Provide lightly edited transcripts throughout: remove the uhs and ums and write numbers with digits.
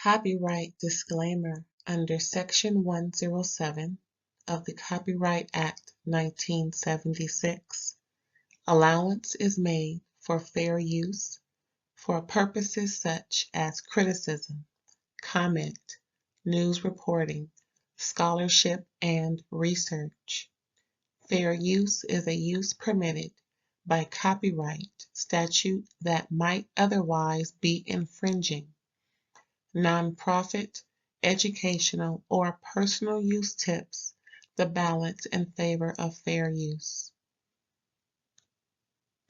Copyright disclaimer under Section 107 of the Copyright Act 1976. Allowance is made for fair use for purposes such as criticism, comment, news reporting, scholarship, and research. Fair use is a use permitted by copyright statute that might otherwise be infringing. Nonprofit, educational, or personal use tips the balance in favor of fair use.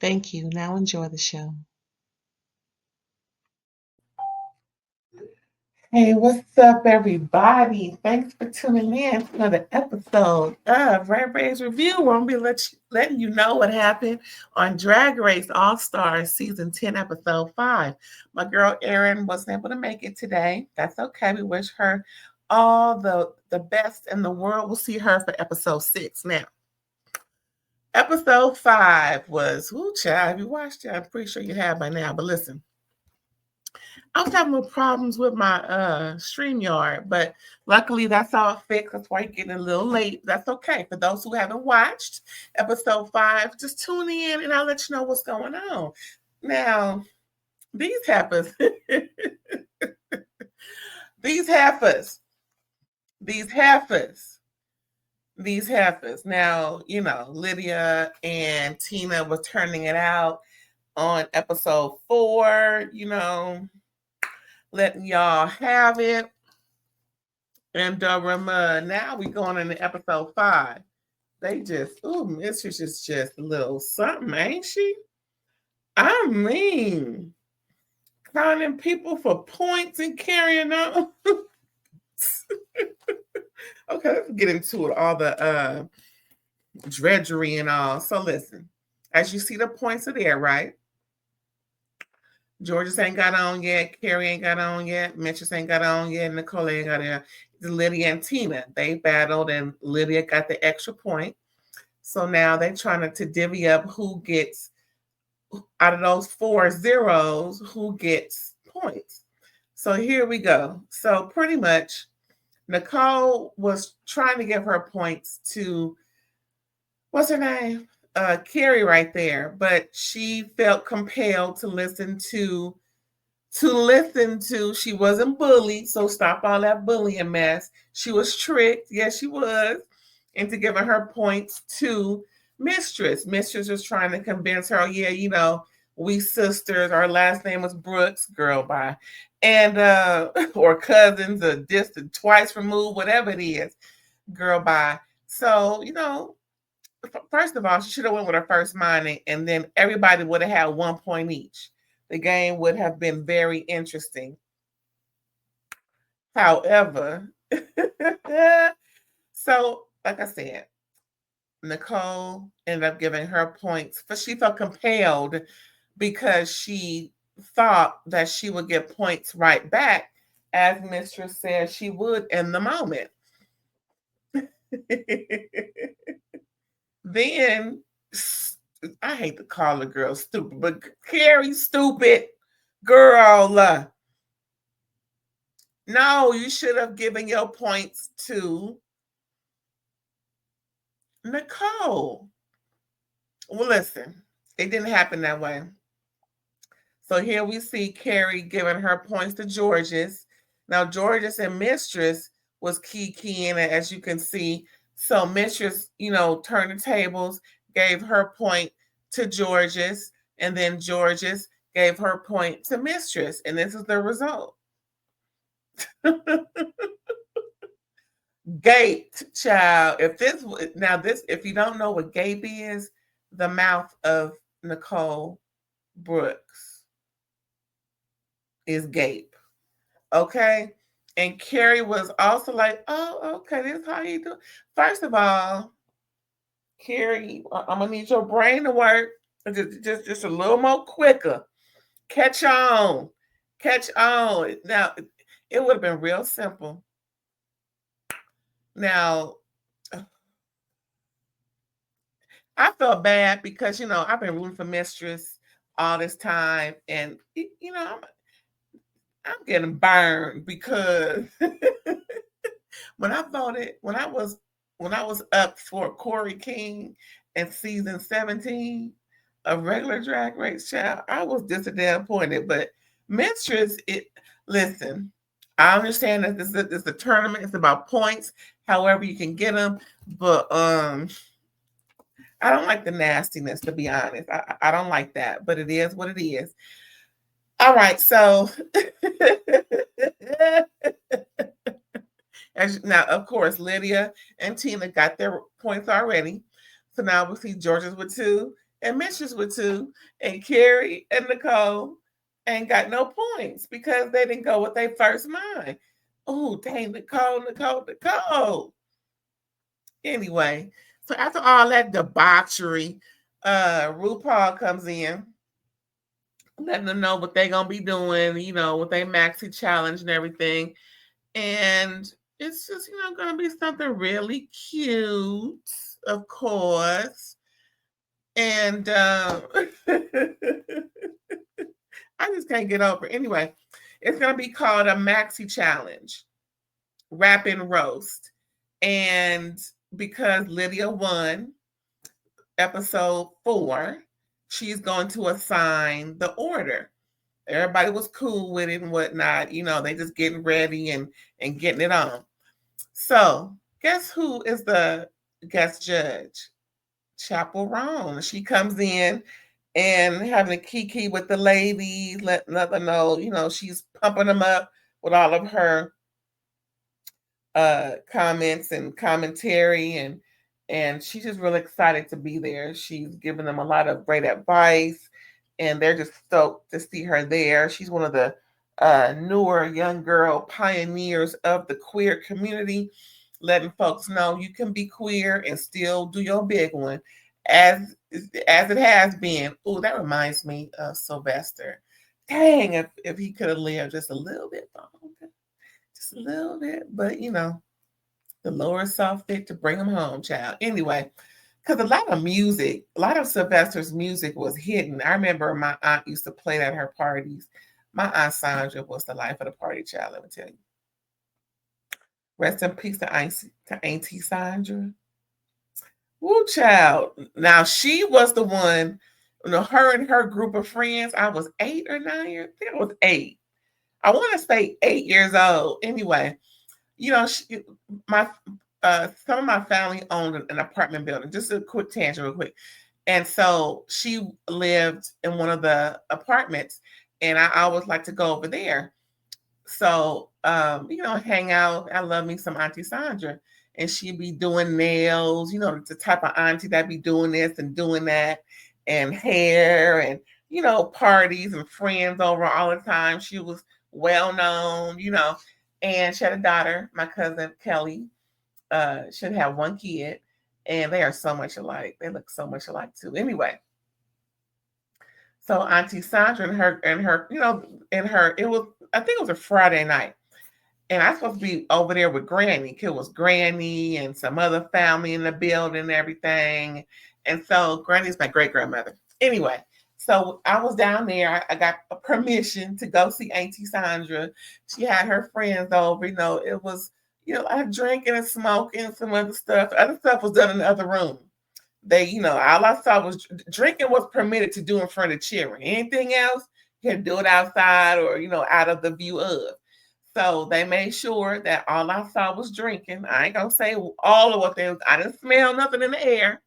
Thank you. Now enjoy the show. Hey, what's up, everybody? Thanks for tuning in to another episode of RAERAEs Review, where I'm going to be letting you know what happened on Drag Race All-Stars Season 10, Episode 5. My girl Erin wasn't able to make it today. That's okay. We wish her all the best in the world. We'll see her for Episode 6 now. Episode 5 was, child, have you watched it? I'm pretty sure you have by now, but listen. I was having little problems with my StreamYard, but luckily that's all fixed. That's why you're getting a little late. That's okay. For those who haven't watched episode 5, just tune in and I'll let you know what's going on. Now, these heifers, these heifers. Now, you know, Lydia and Tina was turning it out on episode 4, you know, letting y'all have it. And now we going into episode 5. They just, Mistress is just a little something, ain't she? I mean, counting people for points and carrying on. Okay, let's get into it, all the drudgery and all. So listen, as you see, the points are there, right? Jorgeous ain't got on yet. Kerri ain't got on yet. Mistress ain't got on yet. Nicole ain't got on. Lydia and Tina, they battled, and Lydia got the extra point. So now they're trying to divvy up who gets, out of those 4 zeros, who gets points. So here we go. So pretty much, Nicole was trying to give her points to, what's her name? Kerri right there, but she felt compelled to listen to, she wasn't bullied, so stop all that bullying mess. She was tricked, yes, she was, into giving her points to Mistress. Mistress was trying to convince her, yeah, you know, we sisters, our last name was Brooks, girl, bye. And, or cousins, or distant, twice removed, whatever it is, girl, bye. So, you know, first of all, she should have went with her first mind, and then everybody would have had 1 point each. The game would have been very interesting. However, so like I said, Nicole ended up giving her points, but she felt compelled because she thought that she would get points right back, as Mistress said she would in the moment. Then, I hate to call the girl stupid, but Kerri stupid girl. No, you should have given your points to Nicole. Well, listen, it didn't happen that way. So here we see Kerri giving her points to Jorgeous. Now, Jorgeous and Mistress was keying, as you can see. So Mistress, you know, turned the tables, gave her point to Jorgeous, and then Jorgeous gave her point to Mistress, and this is the result. Gaped, child. If you don't know what gape is, the mouth of Nicole Brooks is gape. Okay. And Kerri was also like, oh, okay, this is how you do. First of all, Kerri, I'm gonna need your brain to work just a little more quicker. Catch on. Now, it would have been real simple. Now, I felt bad because, you know, I've been rooting for Mistress all this time. And, you know, I'm getting burned because when I was up for Corey King in season 17 of regular Drag Race, child, I was disappointed. But Mistress, listen, I understand that this is a tournament. It's about points, however you can get them. But I don't like the nastiness, to be honest. I don't like that, but it is what it is. All right, so now, of course, Lydia and Tina got their points already. So now we see Jorgeous with 2 and Mistress with 2, and Kerri and Nicole ain't got no points because they didn't go with their first mind. Oh, dang, Nicole. Anyway, so after all that debauchery, RuPaul comes in, letting them know what they're gonna be doing, with their maxi challenge and everything. And it's just, gonna be something really cute, of course. And I just can't get over it. Anyway, it's gonna be called a maxi challenge, rap and roast. And because Lydia won episode 4, she's going to assign the order. Everybody was cool with it and whatnot. They just getting ready and getting it on. So guess who is the guest judge? Chaperone. She comes in and having a kiki with the ladies, letting them know, she's pumping them up with all of her comments and commentary, and she's just really excited to be there. She's giving them a lot of great advice, and they're just stoked to see her there. She's one of the newer young girl pioneers of the queer community, letting folks know you can be queer and still do your big one, as it has been. Oh, that reminds me of Sylvester. Dang, if he could have lived just a little bit longer, just a little bit, but the Lord saw fit to bring him home, child. Anyway, because a lot of Sylvester's music was hidden. I remember my aunt used to play that at her parties. My Aunt Sandra was the life of the party, child, let me tell you. Rest in peace to Auntie Sandra. Woo, child. Now, she was the one, her and her group of friends, I was 8 or 9 years, I think I was 8. I want to say 8 years old. Anyway, my some of my family owned an apartment building. Just a quick tangent, real quick. And so she lived in one of the apartments, and I always like to go over there. So, hang out. I love me some Auntie Sandra, and she'd be doing nails. The type of auntie that be doing this and doing that, and hair, and parties and friends over all the time. She was well known, and she had a daughter, my cousin Kelly. Should have one kid, and they are so much alike. They look so much alike too. Anyway, so Auntie Sandra it was, I think it was a Friday night, and I was supposed to be over there with Granny. It was Granny and some other family in the building and everything. And so Granny's my great grandmother. Anyway, so I was down there. I got permission to go see Auntie Sandra. She had her friends over. It was, I drinking and smoking, some other stuff. Other stuff was done in the other room. They, all I saw was drinking was permitted to do in front of children. Anything else, you had to do it outside or, out of the view of. So they made sure that all I saw was drinking. I ain't gonna say all of what they was. I didn't smell nothing in the air.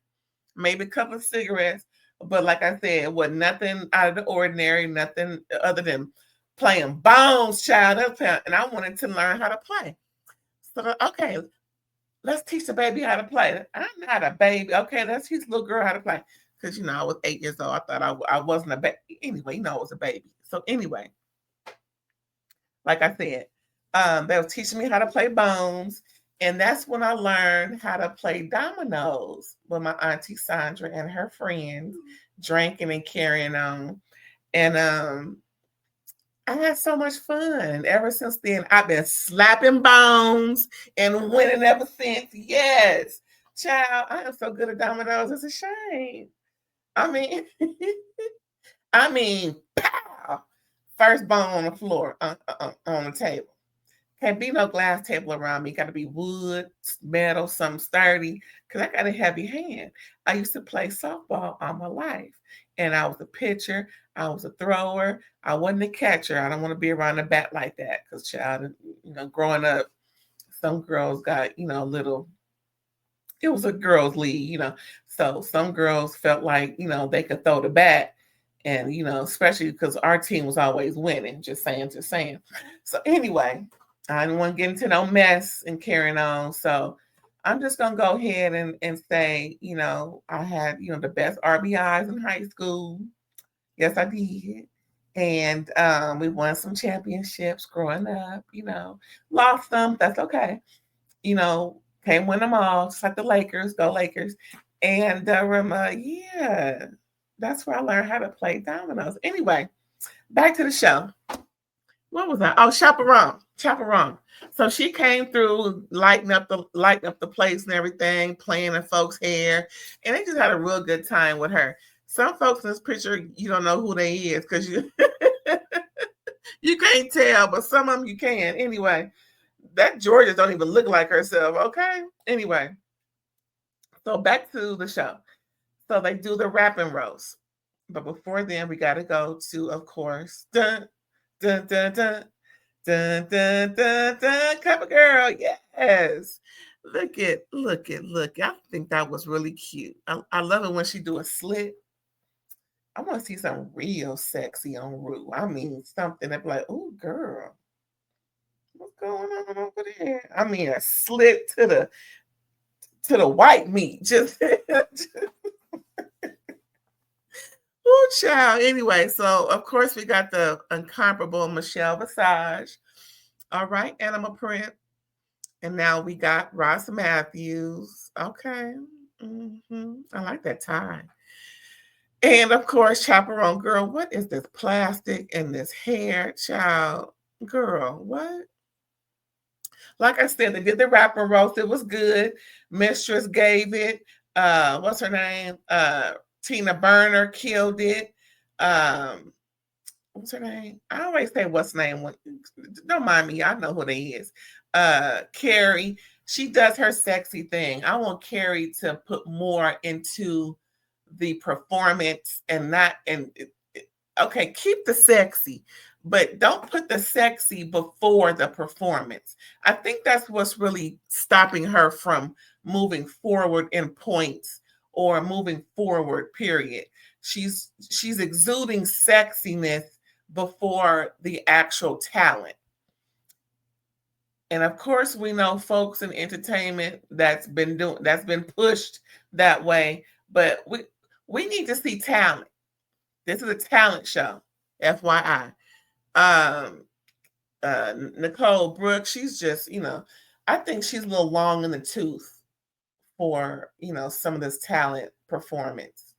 Maybe a couple of cigarettes, but like I said, it was nothing out of the ordinary. Nothing other than playing bones, child. And I wanted to learn how to play. So okay, let's teach the baby how to play. I'm not a baby. Okay, let's teach the little girl how to play. Because I was 8 years old. I thought I wasn't a baby. Anyway, I was a baby. So anyway, like I said, they were teaching me how to play bones. And that's when I learned how to play dominoes with my Auntie Sandra and her friends, drinking and carrying on. And I had so much fun. Ever since then, I've been slapping bones and winning ever since. Yes. Child, I am so good at dominoes. It's a shame. I mean, pow. First bone on the floor, on the table. Can't be no glass table around me. Got to be wood, metal, something sturdy, because I got a heavy hand. I used to play softball all my life, and I was a pitcher. I was a thrower. I wasn't a catcher. I don't want to be around the bat like that, because child, growing up, some girls got, a little. It was a girls' league, so some girls felt like, they could throw the bat, and especially because our team was always winning. Just saying. So anyway, I didn't want to get into no mess and carrying on. So I'm just gonna go ahead and say, I had, the best RBIs in high school. Yes, I did. And we won some championships growing up, lost some, that's okay. Can't win them all, just like the Lakers, go Lakers. And yeah, that's where I learned how to play dominoes. Anyway, back to the show. What was that? Oh, Chaperone. So she came through, lighting up the place and everything, playing in folks' hair, and they just had a real good time with her. Some folks in this picture, you don't know who they is because you you can't tell, but some of them you can. Anyway, that Jorgeous don't even look like herself. Okay. Anyway, so back to the show. So they do the rap and roast, but before then, we got to go to, of course, dun dun dun dun dun dun dun dun. Cover girl, yes. Look it. I think that was really cute. I love it when she do a slit. I want to see something real sexy on Rue. I mean, something that be like, oh, girl, what's going on over there? I mean, a slit to the white meat. Just oh, child. Anyway, so of course we got the incomparable Michelle Visage. All right, Animal Print. And now we got Ross Matthews. Okay. I like that tie. And of course, Chaperone Girl. What is this plastic and this hair, child? Girl, what? Like I said, they did the rap and roast. It was good. Mistress gave it. What's her name? Tina Burner killed it. What's her name? I always say what's name. Don't mind me. I know who they is. Kerri. She does her sexy thing. I want Kerri to put more into the performance and not okay, keep the sexy, but don't put the sexy before the performance. I think that's what's really stopping her from moving forward in points or moving forward, period. She's exuding sexiness before the actual talent. And of course, we know folks in entertainment that's been pushed that way, but we need to see talent. This is a talent show, FYI. Nicole Brooks, she's just, I think she's a little long in the tooth for, some of this talent performance.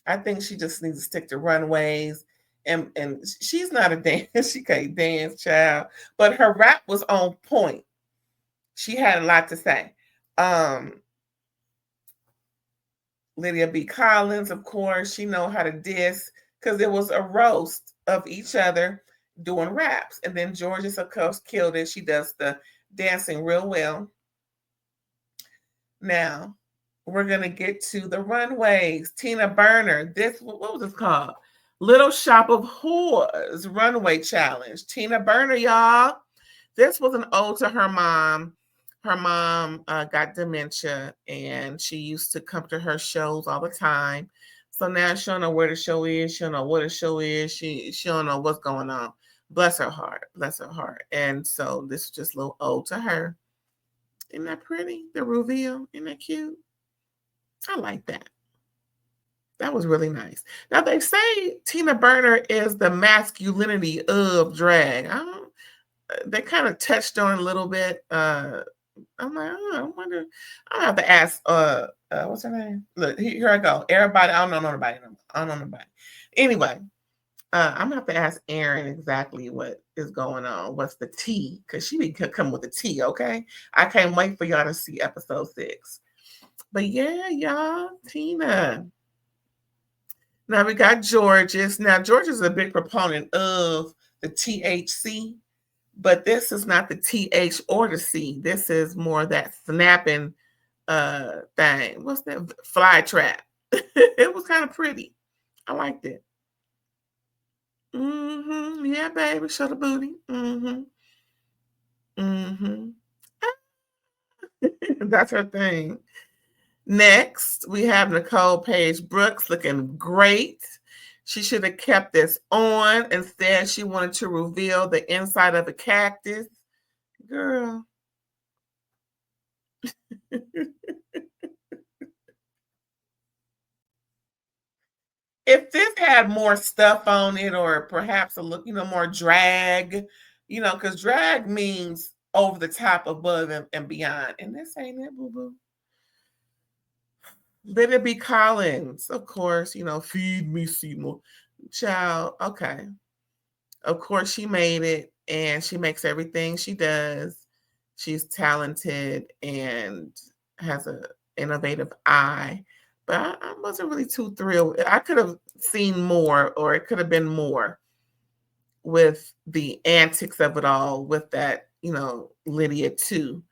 I think she just needs to stick to runways. And she's not a dance. She can't dance, child. But her rap was on point. She had a lot to say. Lydia B. Collins, of course, she know how to diss because it was a roast of each other doing raps. And then Jorgeous, of course, killed it. She does the dancing real well. Now, we're going to get to the runways. Tina Burner, what was this called? Little Shop of Whores Runway Challenge. Tina Burner, y'all. This was an ode to her mom. Her mom got dementia, and she used to come to her shows all the time. So now she don't know where the show is. She don't know what the show is. She don't know what's going on. Bless her heart. Bless her heart. And so this is just a little ode to her. Isn't that pretty? The reveal. Isn't that cute? I like that. That was really nice. Now, they say Tina Burner is the masculinity of drag. They kind of touched on it a little bit. I'm like, I wonder. I have to ask. What's her name? Look, here I go. Everybody, I don't know nobody. Anyway, I'm gonna have to ask Erin exactly what is going on. What's the tea? Because she could come with the tea. Okay, I can't wait for y'all to see episode 6. But yeah, y'all, Tina. Now we got Jorgeous. Now Jorgeous is a big proponent of the THC, but this is not the TH or the C. This is more that snapping thing. What's that? Fly trap. It was kind of pretty. I liked it. Yeah, baby, show the booty. That's her thing. Next, we have Nicole Paige Brooks looking great. She should have kept this on. Instead, she wanted to reveal the inside of a cactus. Girl. If this had more stuff on it, or perhaps a look, more drag, because drag means over the top, above, and beyond. And this ain't it, boo-boo. Lydia B. Collins, of course, feed me, Seymour. Child, okay. Of course, she made it, and she makes everything she does. She's talented and has an innovative eye. But I wasn't really too thrilled. I could have seen more, or it could have been more with the antics of it all, with that, Lydia 2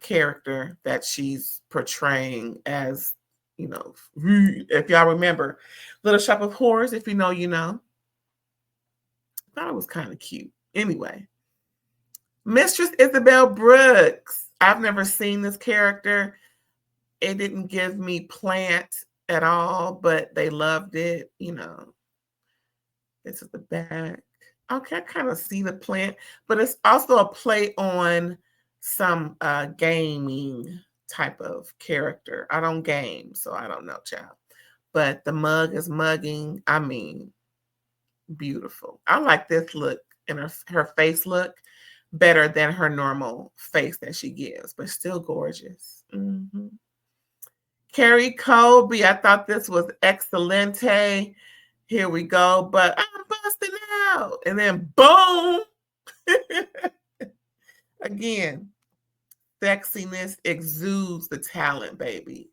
character that she's portraying as, if y'all remember Little Shop of Horrors, if you know, you know. I thought it was kind of cute. Anyway, Mistress Isabel Brooks. I've never seen this character. It didn't give me plant at all, but they loved it. This is the back. Okay, I kind of see the plant, but it's also a play on some gaming type of character. I don't game, so I don't know, child. But the mug is mugging. I mean, beautiful. I like this look and her face look better than her normal face that she gives, but still gorgeous. Kerri Colby, I thought this was excelente. Here we go, but I'm busting out. And then boom. Again, sexiness exudes the talent, baby.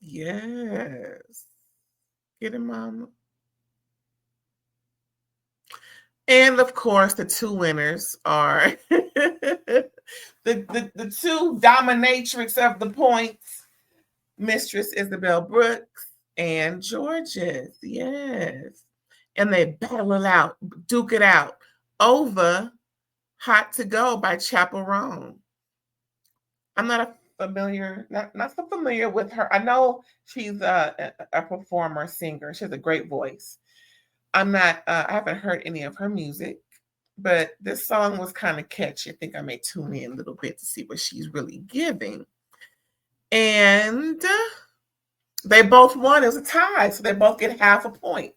Yes. Get it, mama. And of course, the two winners are the two dominatrix of the points, Mistress Isabel Brooks and Jorgeous. Yes. And they battle it out, duke it out over Hot to Go by Chaperone. I'm not not so familiar with her. I know she's a performer, singer. She has a great voice. I haven't heard any of her music, but this song was kind of catchy. I think I may tune in a little bit to see what she's really giving. And they both won. It was a tie, so they both get half a point.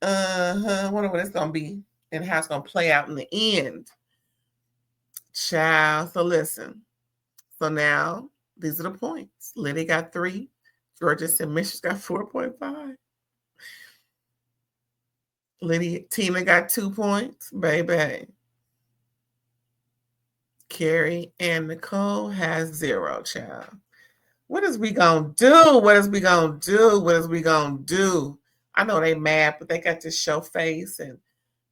I wonder what it's going to be and how it's going to play out in the end. Child, so listen. So now, these are the points. Lydia got 3. Jorgeous and Mistress got 4.5. Tina got 2 points, baby. Kerri and Nicole has 0, child. What is we gonna do? What is we gonna do? What is we gonna do? I know they mad, but they got this show face, and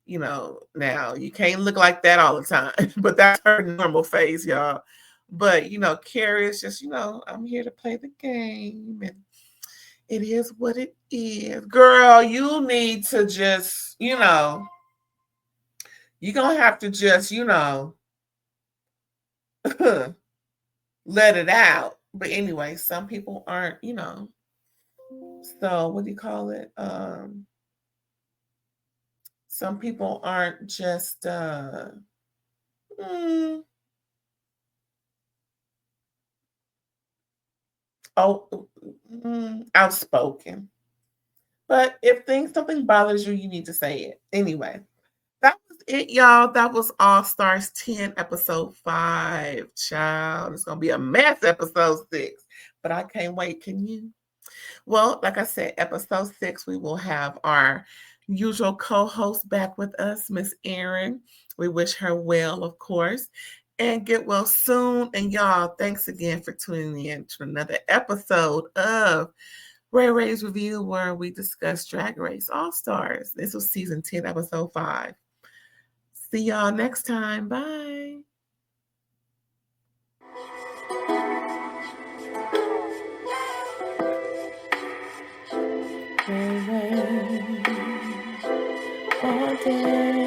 now you can't look like that all the time. But that's her normal face, y'all. But Kerri is just, I'm here to play the game, and it is what it is. Girl, you need to just, you're gonna have to just, let it out. But anyway, some people aren't, so what do you call it? Some people aren't just outspoken. But if something bothers you, you need to say it. Anyway, that was it, y'all. That was All Stars 10, episode 5. Child, it's going to be a mess, episode 6. But I can't wait. Can you? Well, like I said, episode 6, we will have our usual co-host back with us, Miss Erin. We wish her well, of course, and get well soon. And y'all, thanks again for tuning in to another episode of RAERAEs review where we discussed Drag Race All Stars. This was season 10, episode 5. See y'all next time. Bye. RAERAEs all day.